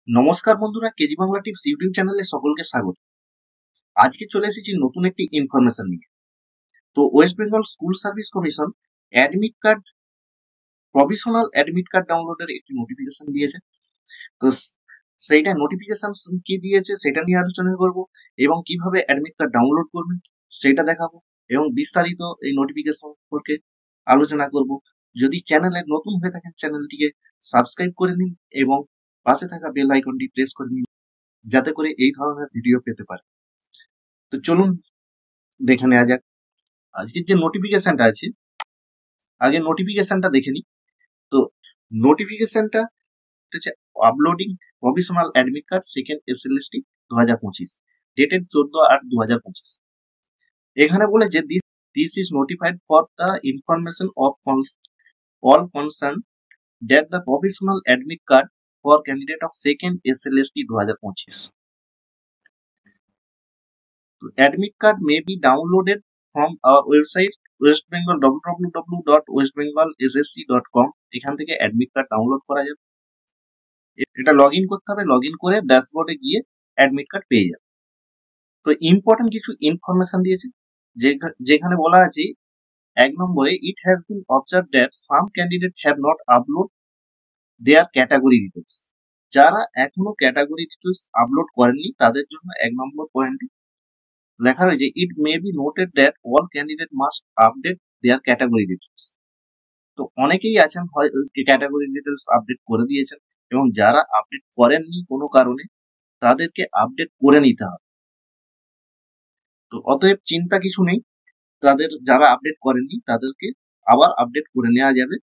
নমস্কার বন্ধুরা, KG Bangla tips YouTube চ্যানেলে সকলকে স্বাগত। আজকে চলে এসেছি নতুন একটি ইনফরমেশন নিয়ে। তো West Bengal school service commission admit card, provisional admit card ডাউনলোডের একটি নোটিফিকেশন দিয়েছে। তো সেইটা নোটিফিকেশন কি দিয়েছে সেটা নিয়ে আলোচনা করব, এবং কিভাবে অ্যাডমিট কার্ড ডাউনলোড করবেন সেটা দেখাবো, এবং বিস্তারিত এই নোটিফিকেশন সম্পর্কে আলোচনা করব। যদি চ্যানেলে নতুন হয়ে থাকেন চ্যানেলটিকে সাবস্ক্রাইব করে নিন এবং পাশে থাকা বেল আইকনটি প্রেস করে নিন, যাতে করে এই ধরনের ভিডিও পেতে পারে। তো চলুন দেখে নেওয়া যাক আজকের যে নোটিফিকেশনটা আছে। আগে নোটিফিকেশনটা দেখে নিই। তো নোটিফিকেশনটা হচ্ছে uploading provisional admit card second SLST 2025, dated 14/8/2025। এখানে বলেছে this is notified for the information of all concern that the provisional admit card for candidate of second SLST 2025. Admit card may be downloaded from our website West Bengal www.westbengalssc.com। এখান থেকে admit card download করা যাবে। এটা log in করতে হবে, log in করে ড্যাশবোর্ডে গিয়ে অ্যাডমিট কার্ড পেয়ে যাবে। তো ইম্পর্টেন্ট কিছু ইনফরমেশন দিয়েছে, যেখানে বলা আছে 1 নম্বরে, it has been observe that some candidate have not upload there category details. যারা এখনো ক্যাটাগরি ডিটেলস আপলোড করেননি তাদের জন্য 1 নম্বর পয়েন্টে লেখা রয়েছে, it may be noted that all candidate must update their category details. তো অনেকেই আছেন ক্যাটাগরি ডিটেলস আপডেট করে দিয়েছেন, এবং যারা আপডেট করেননি কোনো কারণে তাদেরকে আপডেট করে নিতে হবে। তো অতএব চিন্তা কিছু নেই, তাদের যারা আপডেট করেননি তাদেরকে আবার আপডেট করে নেওয়া যাবে।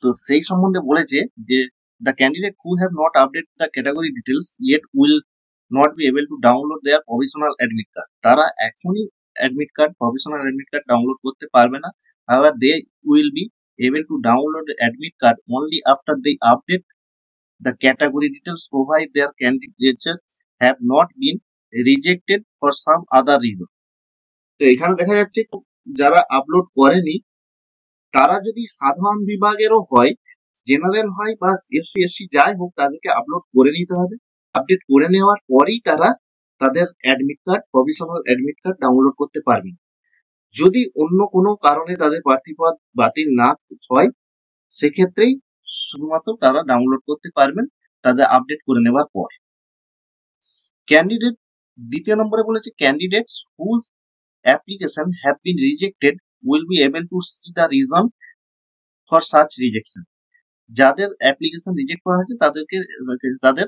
তো সেই সম্বন্ধে বলেছে যে the candidate who have not update the category details yet will not be able to download their provisional admit card. তারা এখনই admit card, provisional admit card download করতে পারবে না। However, they will be able to download the admit card only after they update the category details, provide their candidature have not been rejected for some other reason. তো এখানে দেখা যাচ্ছে যারা upload করেনি তারা যদি সাধারণ বিভাগেরও হয়, জেনারেল হয় বা এসসি এসসি যাই হোক, তাদেরকে আপলোড করে নিতে হবে। আপডেট করে নেওয়ার পরেই তারা তাদের admit card, provisional admit card download করতে পারবেন। যদি অন্য কোনো কারণে তাদের প্রার্থীপদ বাতিল না হয়, সেক্ষেত্রেই শুধুমাত্র তারা ডাউনলোড করতে পারবেন তাদের আপডেট করে নেওয়ার পর। ক্যান্ডিডেট, দ্বিতীয় নম্বরে বলেছে, candidates whose application have been rejected will be able to see the reason for such rejection. যাদের অ্যাপ্লিকেশন রিজেক্ট করা হয়েছে তাদেরকে তাদের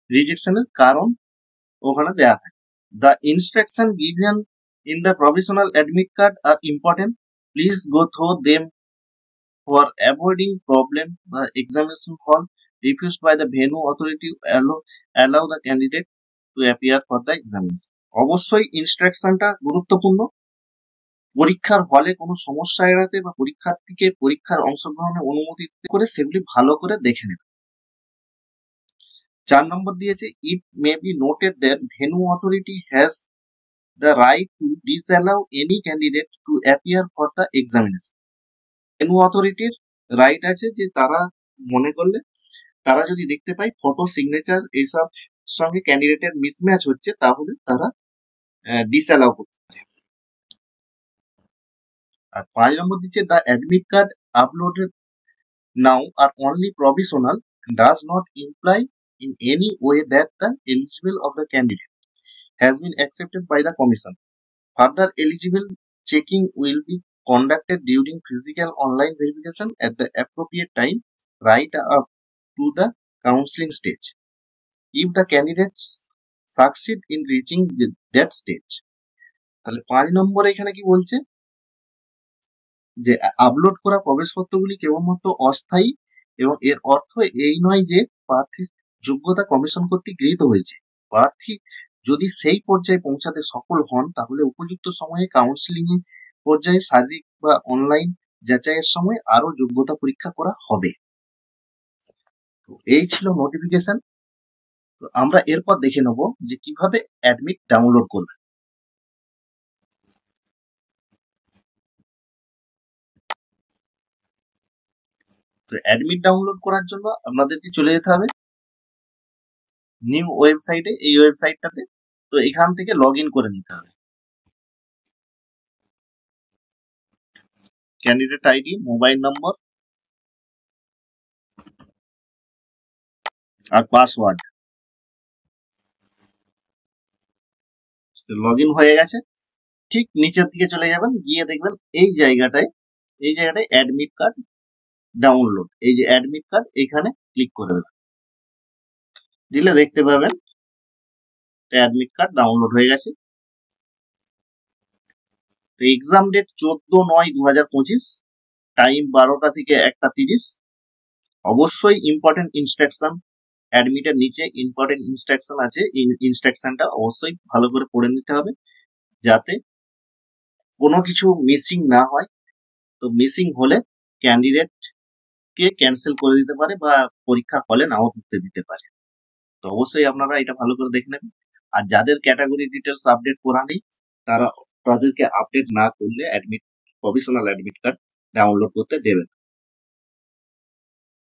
রিজেকশনের কারণ ওখানে দেয়া থাকে। The instruction given in the provisional admit card are important. Please go through them for avoiding problem. The examination hall refused by the venue authority allow the candidate to appear for the examination. অবশ্যই ইনস্ট্রাকশনটা গুরুত্বপূর্ণ। পরীক্ষার হলে কোনো সমস্যা এড়াতে বা পরীক্ষার্থীকে পরীক্ষার অংশগ্রহণে অনুমতি করে সেগুলি ভালো করে দেখে নেবে। 4 নম্বর দিয়েছে, it may be noted that venue authority has the right to disallow any candidate to appear for the examination. Venue অথরিটির রাইট আছে যে তারা মনে করলে, তারা যদি দেখতে পায় ফটো, সিগনেচার এইসব সঙ্গে ক্যান্ডিডেটের মিসম্যাচ হচ্ছে, তাহলে তারা ডিসঅ্যালাউ করতে পারে। আর 5 নম্বর দিচ্ছে, the admit card uploaded now are only provisional and does not imply in any way that the eligible of the candidate has been accepted by the commission. Further eligible checking will be conducted during physical online verification at the appropriate time right up to the counseling stage, if the candidates succeed in reaching that stage. তাহলে 5 নম্বরে এখানে কি বলছে যে upload করা প্রবেশপত্রগুলি কেবলমাত্র অস্থায়ী, এবং এর অর্থ এই নয় যে প্রার্থীর যোগ্যতা কমিশন কর্তৃক গৃহীত হয়েছে। প্রার্থী যদি সেই পর্যায়ে পৌঁছাতে সফল হন তাহলে উপযুক্ত সময়ে কাউন্সিলিং এর পর্যায়ে শারীরিক বা অনলাইন যাচাইয়ের সময় আরো যোগ্যতা পরীক্ষা করা হবে। তো এই ছিল নোটিফিকেশন। তো আমরা এরপর দেখে নেব যে কিভাবে অ্যাডমিট ডাউনলোড করবে। তো অ্যাডমিট ডাউনলোড করার জন্য আপনাদেরকে চলে যেতে হবে নিউ ওয়েবসাইটে, এই ওয়েবসাইটটাতে। তো এখান থেকে লগ ইন করে নিতে হবে। ক্যান্ডিডেট আইডি, মোবাইল নম্বর আর পাসওয়ার্ড। লগ ইন হয়ে গেছে। ঠিক নিচের দিকে চলে যাবেন, গিয়ে দেখবেন এই জায়গাটায় অ্যাডমিট কার্ড ডাউনলোড, এই যে অ্যাডমিট কার্ড, এখানে ক্লিক করে দেবেন। দিলে দেখতে পাবেন অ্যাডমিট কার্ড ডাউনলোড হয়ে গেছে। তো এক্সাম ডেট 14/9/2025, টাইম 12টা থেকে 1টা 30। অবশ্যই ইম্পর্টেন্ট ইনস্ট্রাকশন, অ্যাডমিটের নিচে ইম্পর্টেন্ট ইনস্ট্রাকশন আছে, ইনস্ট্রাকশনটা অবশ্যই ভালো করে পড়ে নিতে হবে যাতে কোনো কিছু মিসিং না হয়। তো মিসিং হলে ক্যান্ডিডেট কে ক্যান্সেল করে দিতে পারে বা পরীক্ষার হলে নাও ঢুকতে দিতে পারে। তো অবশ্যই আপনারা এটা ভালো করে দেখে নেবেন। আর যাদের ক্যাটাগরি ডিটেলস আপডেট করা নেই, তাদেরকে আপডেট না করলে প্রভিশনাল অ্যাডমিট কার্ড ডাউনলোড করতে দেবেন।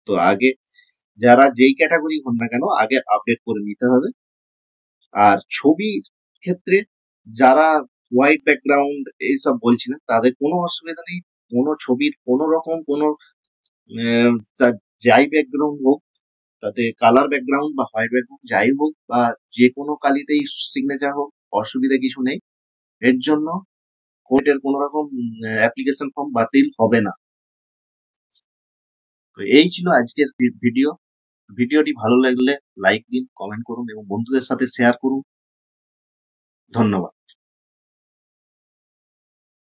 তো আগে যারা যেই ক্যাটাগরি হন না কেন, আগে আপডেট করে নিতে হবে। আর ছবির ক্ষেত্রে যারা হোয়াইট ব্যাকগ্রাউন্ড এইসব বলছিলেন, তাদের কোনো অসুবিধা নেই। কোনো ছবির কোনো রকম কোনো যাই ব্যাকগ্রাউন্ড হোক, তাতে কালার ব্যাকগ্রাউন্ড বা হোয়াইট ব্যাকগ্রাউন্ড যাই হোক, বা যে কোনো কালিতেই সিগনেচার হোক, অসুবিধা কিছু নেই। এর জন্য কোর্টের কোনো রকম অ্যাপ্লিকেশন ফর্ম বাতিল হবে না। তো এই ছিল আজকের ভিডিও। ভিডিওটি ভালো লাগলে লাইক দিন, কমেন্ট করুন এবং বন্ধুদের সাথে শেয়ার করুন। ধন্যবাদ।